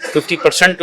50%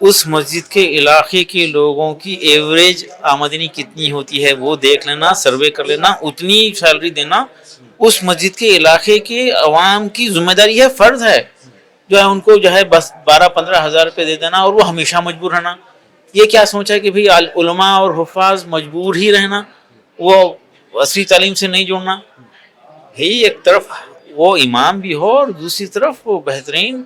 اس مسجد کے علاقے کے لوگوں کی ایوریج آمدنی کتنی ہوتی ہے وہ دیکھ لینا، سروے کر لینا، اتنی سیلری دینا اس مسجد کے علاقے کے عوام کی ذمہ داری ہے، فرض ہے، جو ہے ان کو جو ہے بس 12-15 ہزار روپے دے دینا اور وہ ہمیشہ مجبور رہنا. یہ کیا سوچا کہ بھئی علماء اور حفاظ مجبور ہی رہنا، وہ عصری تعلیم سے نہیں جوڑنا. بھئی ایک طرف وہ امام بھی ہو اور دوسری طرف وہ بہترین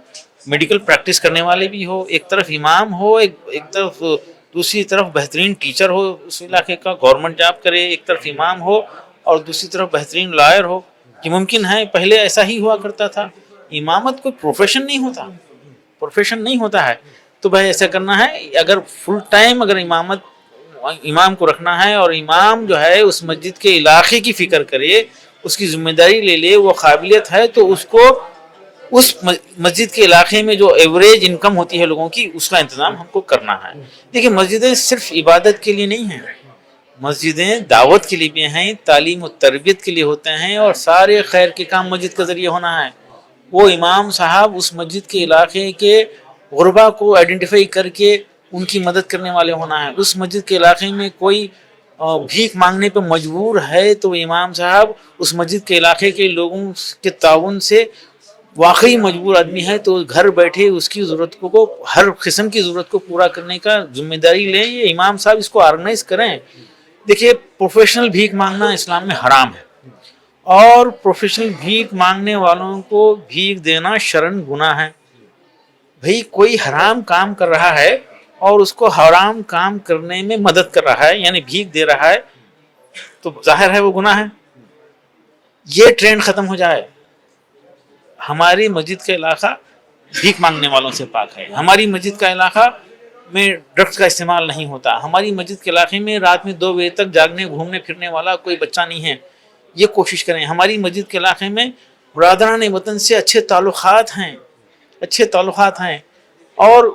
میڈیکل پریکٹس کرنے والے بھی ہو، ایک طرف امام ہو، ایک طرف دوسری طرف بہترین ٹیچر ہو اس علاقے کا، گورنمنٹ جاب کرے، ایک طرف امام ہو اور دوسری طرف بہترین لائر ہو. کہ ممکن ہے پہلے ایسا ہی ہوا کرتا تھا. امامت کوئی پروفیشن نہیں ہوتا، پروفیشن نہیں ہوتا ہے. تو بھائی ایسا کرنا ہے، اگر فل ٹائم اگر امام کو رکھنا ہے اور امام جو ہے اس مسجد کے علاقے کی فکر کرے، اس کی ذمہ داری لے لے، وہ قابلیت ہے تو اس کو اس مسجد کے علاقے میں جو ایوریج انکم ہوتی ہے لوگوں کی اس کا انتظام ہم کو کرنا ہے. دیکھیں مسجدیں صرف عبادت کے لیے نہیں ہیں، مسجدیں دعوت کے لیے بھی ہیں، تعلیم و تربیت کے لیے ہوتے ہیں، اور سارے خیر کے کام مسجد کے ذریعے ہونا ہے. وہ امام صاحب اس مسجد کے علاقے کے غربا کو آئیڈینٹیفائی کر کے ان کی مدد کرنے والے ہونا ہے. اس مسجد کے علاقے میں کوئی بھیک مانگنے پہ مجبور ہے تو امام صاحب اس مسجد کے علاقے کے لوگوں کے تعاون سے واقعی مجبور آدمی ہے تو گھر بیٹھے اس کی ضرورت کو، ہر قسم کی ضرورت کو پورا کرنے کا ذمہ داری لیں. یہ امام صاحب اس کو آرگنائز کریں. دیکھیے پروفیشنل بھیک مانگنا اسلام میں حرام ہے، اور پروفیشنل بھیک مانگنے والوں کو بھیک دینا شرعاً گناہ ہے. بھئی کوئی حرام کام کر رہا ہے اور اس کو حرام کام کرنے میں مدد کر رہا ہے، یعنی بھیک دے رہا ہے، تو ظاہر ہے وہ گناہ ہے. یہ ٹرینڈ ختم ہو جائے. ہماری مسجد کا علاقہ بھیک مانگنے والوں سے پاک ہے. ہماری مسجد کا علاقہ میں ڈرگس کا استعمال نہیں ہوتا. ہماری مسجد کے علاقے میں رات میں 2 بجے تک جاگنے گھومنے پھرنے والا کوئی بچہ نہیں ہے. یہ کوشش کریں. ہماری مسجد کے علاقے میں برادران وطن سے اچھے تعلقات ہیں، اچھے تعلقات ہیں، اور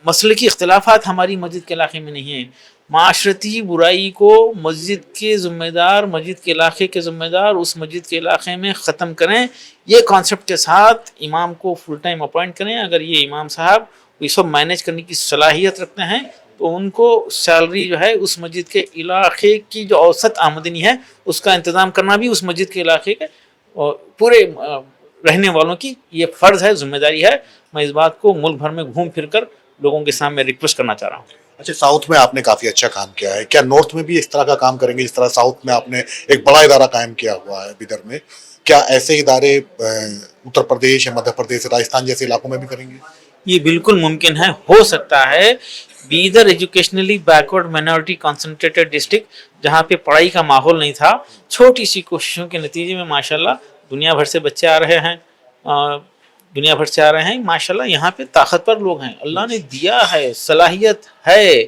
مسلکی اختلافات ہماری مسجد کے علاقے میں نہیں ہیں. معاشرتی برائی کو مسجد کے ذمہ دار، مسجد کے علاقے کے ذمہ دار اس مسجد کے علاقے میں ختم کریں. یہ کانسیپٹ کے ساتھ امام کو فل ٹائم اپوائنٹ کریں. اگر یہ امام صاحب یہ سب مینیج کرنے کی صلاحیت رکھتے ہیں تو ان کو سیلری جو ہے اس مسجد کے علاقے کی جو اوسط آمدنی ہے اس کا انتظام کرنا بھی اس مسجد کے علاقے کے پورے رہنے والوں کی یہ فرض ہے، ذمہ داری ہے. میں اس بات کو ملک بھر میں گھوم پھر کر لوگوں کے سامنے ریکویسٹ کرنا چاہ رہا ہوں. اچھا، ساؤتھ میں آپ نے کافی اچھا کام کیا ہے، کیا نارتھ میں بھی اس طرح کا کام کریں گے جس طرح ساؤتھ میں آپ نے ایک بڑا ادارہ قائم کیا ہوا ہے بیدر میں؟ کیا ایسے ادارے اتر پردیش یا مدھیہ پردیش، راجستھان جیسے علاقوں میں بھی کریں گے؟ یہ بالکل ممکن ہے، ہو سکتا ہے. Bidar educationally backward minority concentrated district, جہاں پہ پڑھائی کا ماحول نہیں تھا، چھوٹی سی کوششوں کے نتیجے میں ماشاءاللہ دنیا بھر سے بچے آ رہے ہیں، دنیا بھر سے آ رہے ہیں. ماشاءاللہ یہاں پہ طاقتور لوگ ہیں، اللہ نے دیا ہے، صلاحیت ہے.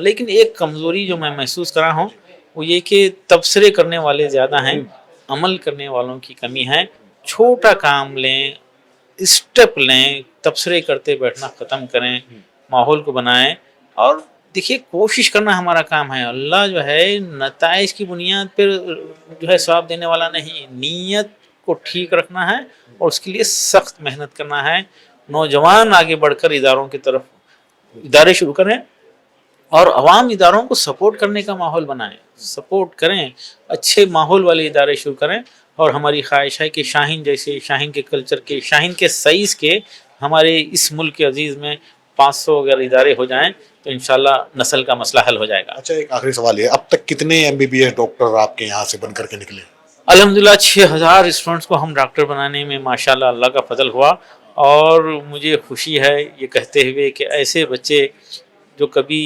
لیکن ایک کمزوری جو میں محسوس کر رہا ہوں وہ یہ کہ تبصرے کرنے والے زیادہ ہیں، عمل کرنے والوں کی کمی ہے. چھوٹا کام لیں، اسٹیپ لیں، تبصرے کرتے بیٹھنا ختم کریں، ماحول کو بنائیں. اور دیکھیے کوشش کرنا ہمارا کام ہے. اللہ جو ہے نتائج کی بنیاد پر جو ہے ثواب دینے والا نہیں. نیت کو ٹھیک رکھنا ہے اور اس کے لیے سخت محنت کرنا ہے. نوجوان آگے بڑھ کر اداروں کی طرف ادارے شروع کریں اور عوام اداروں کو سپورٹ کرنے کا ماحول بنائیں، سپورٹ کریں، اچھے ماحول والے ادارے شروع کریں. اور ہماری خواہش ہے کہ شاہین جیسے، شاہین کے کلچر کے، شاہین کے سائز کے ہمارے اس ملک کے عزیز میں 500 اگر ادارے ہو جائیں تو انشاءاللہ نسل کا مسئلہ حل ہو جائے گا. اچھا، ایک آخری سوال ہے، اب تک کتنے MBBS ڈاکٹر آپ کے یہاں سے بن کر کے نکلے؟ الحمدللہ 6000 اسٹوڈنٹس کو ہم ڈاکٹر بنانے میں ماشاءاللہ اللہ کا فضل ہوا. اور مجھے خوشی ہے یہ کہتے ہوئے کہ ایسے بچے جو کبھی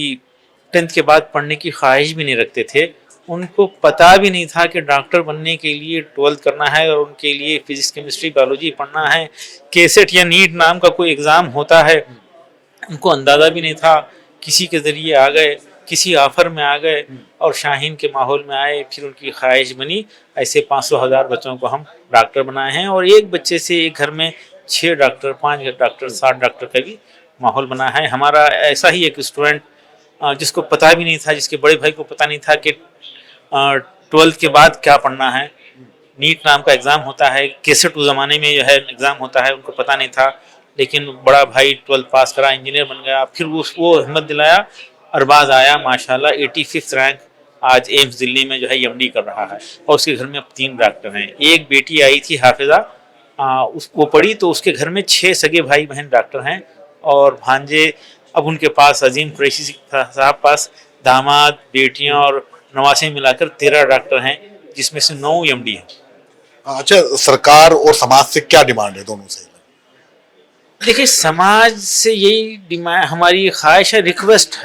10th کے بعد پڑھنے کی خواہش بھی نہیں رکھتے تھے، ان کو پتہ بھی نہیں تھا کہ ڈاکٹر بننے کے لیے 12th کرنا ہے اور ان کے لیے فزکس، کیمسٹری، بایولوجی پڑھنا ہے، کیسٹ یا نیٹ نام کا کوئی ایگزام ہوتا ہے، ان کو اندازہ بھی نہیں تھا. کسی کے ذریعے آ گئے، کسی آفر میں آ گئے اور شاہین کے ماحول میں آئے، پھر ان کی خواہش بنی. ایسے 500,000 بچوں کو ہم ڈاکٹر بنائے ہیں، اور ایک بچے سے ایک گھر میں 6 ڈاکٹر، 5 ڈاکٹر، 7 ڈاکٹر کا بھی ماحول بنا ہے. ہمارا ایسا ہی ایک اسٹوڈنٹ جس کو پتہ بھی نہیں تھا، جس کے بڑے بھائی کو پتہ نہیں تھا کہ 12th کے بعد کیا پڑھنا ہے، نیٹ نام کا ایگزام ہوتا ہے، کیسٹ اس زمانے میں جو ہے ایگزام ہوتا ہے، ان کو پتہ نہیں تھا. لیکن بڑا بھائی 12 پاس کرا, انجینئر بن گیا, پھر وہ ہمت دلایا, ارباز آیا ماشاءاللہ 85 رینک, آج ایمس دلی میں جو ہے ایم ڈی کر رہا ہے, اور اس کے گھر میں اب 3 ڈاکٹر ہیں. ایک بیٹی آئی تھی حافظہ, وہ پڑھی تو اس کے گھر میں 6 سگے بھائی بہن ڈاکٹر ہیں, اور بھانجے اب ان کے پاس عظیم قریشی صاحب پاس داماد, بیٹیاں اور نواسے ملا کر 13 ڈاکٹر ہیں, جس میں سے 9 ایم ڈی ہیں. اچھا, سرکار اور سماج سے کیا ڈیمانڈ ہے دونوں سے؟ دیکھیے سماج سے یہی ڈیمانڈ, ہماری خواہش ہے, ریکویسٹ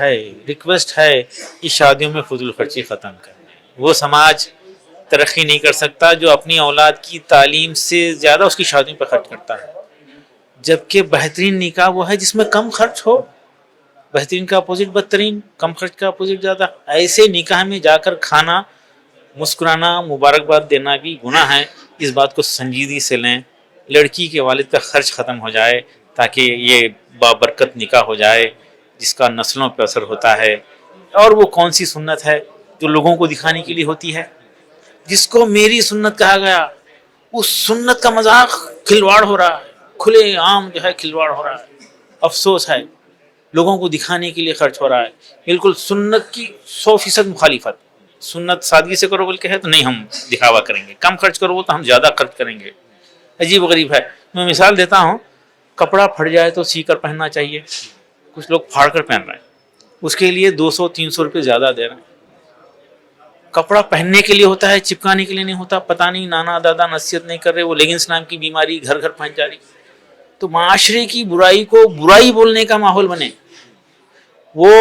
ہے کہ شادیوں میں فضول خرچی ختم کریں. وہ سماج ترقی نہیں کر سکتا جو اپنی اولاد کی تعلیم سے زیادہ اس کی شادیوں پہ خرچ کرتا ہے, جبکہ بہترین نکاح وہ ہے جس میں کم خرچ ہو. بہترین کا اپوزٹ بدترین, کم خرچ کا اپوزٹ زیادہ. ایسے نکاح میں جا کر کھانا, مسکرانا, مبارکباد دینا بھی گناہ ہے. اس بات کو سنجیدگی سے لیں. لڑکی کے والد کا خرچ ختم ہو جائے تاکہ یہ بابرکت نکاح ہو جائے جس کا نسلوں پہ اثر ہوتا ہے. اور وہ کون سی سنت ہے جو لوگوں کو دکھانے کے لیے ہوتی ہے؟ جس کو میری سنت کہا گیا, اس سنت کا مذاق کھلواڑ ہو رہا ہے, کھلے عام جو ہے کھلواڑ ہو رہا ہے. افسوس ہے, لوگوں کو دکھانے کے لیے خرچ ہو رہا ہے. بالکل سنت کی 100% مخالفت. سنت سادگی سے کرو بلکہ ہے تو نہیں ہم دکھاوا کریں گے, کم خرچ کرو تو ہم زیادہ خرچ کریں گے. عجیب و غریب ہے. میں مثال دیتا ہوں, کپڑا پھٹ جائے تو سی کر پہننا چاہیے, کچھ لوگ پھاڑ کر پہن رہے ہیں, اس کے لیے 200-300 روپے زیادہ دے رہے ہیں. کپڑا پہننے کے لیے ہوتا ہے, چپکانے کے لیے نہیں ہوتا. پتہ نہیں نانا دادا نصیحت نہیں کر رہے, وہ لیگنس نام کی بیماری گھر گھر پہنچ جا رہی. تو معاشرے کی برائی کو برائی بولنے کا ماحول بنے. وہ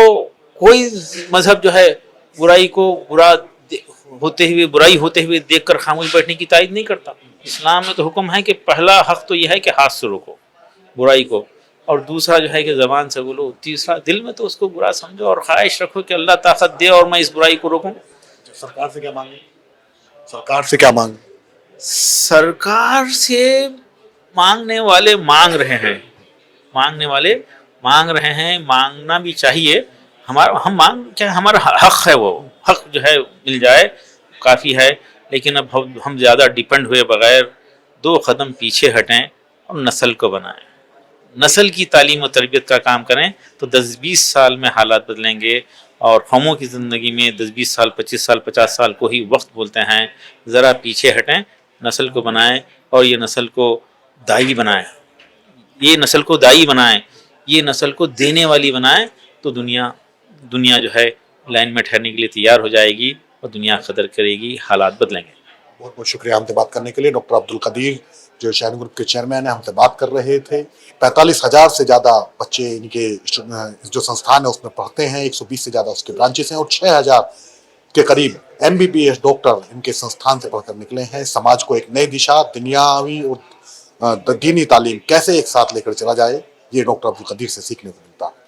کوئی مذہب جو ہے برائی کو برائی ہوتے ہوئے دیکھ کر خاموش بیٹھنے کی تائید نہیں کرتا. اسلام میں تو حکم ہے کہ پہلا حق تو یہ ہے کہ ہاتھ سے روکو برائی کو, اور دوسرا جو ہے کہ زبان سے بولو, تیسرا دل میں تو اس کو برا سمجھو اور خواہش رکھو کہ اللہ طاقت دے اور میں اس برائی کو روکوں. سرکار سے کیا مانگیں؟ سرکار سے مانگنے والے مانگ رہے ہیں, مانگنا بھی چاہیے. ہم مانگ کیا, ہمارا حق ہے, وہ حق جو ہے مل جائے کافی ہے. لیکن اب ہم زیادہ ڈیپینڈ ہوئے بغیر 2 قدم پیچھے ہٹیں اور نسل کو بنائیں, نسل کی تعلیم و تربیت کا کام کریں تو 10-20 سال میں حالات بدلیں گے. اور قوموں کی زندگی میں 10-20 سال, 25 سال, 50 سال کو ہی وقت بولتے ہیں. ذرا پیچھے ہٹیں, نسل کو بنائیں, اور یہ نسل کو دائی بنائیں, یہ نسل کو دینے والی بنائیں. تو دنیا جو ہے لائن میں ٹھہرنے کے لیے تیار ہو جائے گی, اور دنیا قدر کرے گی, حالات بدلیں گے. بہت بہت شکریہ ہم سے بات کرنے کے لیے. ڈاکٹر عبدالقدیر جو شاہین گروپ کے چیئرمین ہیں, ہم سے بات کر رہے تھے. 45,000 سے زیادہ بچے ان کے جو سنستھان ہے اس میں پڑھتے ہیں, 120 سے زیادہ اس کے برانچز ہیں, اور 6,000 کے قریب MBBS ڈاکٹر ان کے سنستھان سے پڑھ کر نکلے ہیں. سماج کو ایک نئی دشا, دنیاوی اور دینی تعلیم کیسے ایک ساتھ لے کر چلا جائے, یہ ڈاکٹر عبدالقدیر سے سیکھنے کو ملتا ہے.